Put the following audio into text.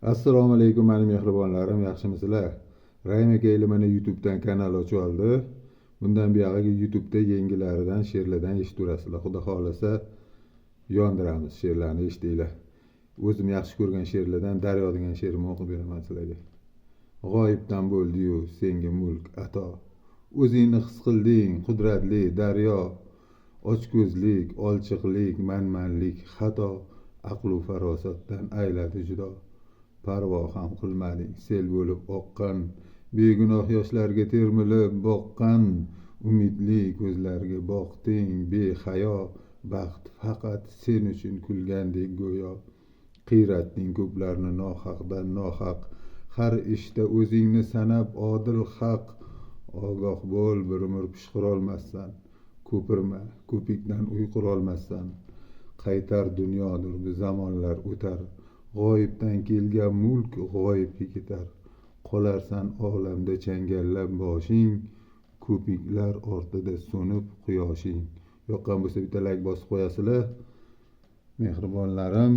Assalomu alaykum meni mehribonlarim, yaxshimisizlar? Rahim aka mana YouTube'dan kanal ochib oldi. Bundan buyog'iga YouTube'da yengilaridan, she'rlardan eshitaverasizlar. Xudo xolasa yondiramiz she'rlarni eshitinglar. O'zim yaxshi ko'rgan she'rlardan Daryo degan she'rimni o'qib beraman sizlarga. G'oyibdan bo'ldi-yu senga mulk ato. O'zingni his qilding, qudratli daryo. Ochko'zlik, olchiqlik, manmanlik xato. Aqlu farosatdan ayladi judo. Parvo ham qilmading, sel bo'lib oqqan, begunoh yoshlarga termilib boqqan, umidli ko'zlarga boqding, behayo, baxt faqat sen uchun kulgandek go'yo. Qiyratding ko'plarni nohaqdan nohaq, har ishda o'zingni sanab odil haq. Ogoh bo'l, bir umr pishqirolmassan, ko'pirma, ko'pikdan uy qurolmassan. Qaytar dunyodir bu zamonlar o'tar, g'oyibdan kelgan mulk g'oyibga ketar. Qolarsan olamda changallab boshing, ko'piklar ortida so'nib quyoshing. Yoqqan bo'lsa bitta like bosib qo'yasizlar. Mehribonlarim.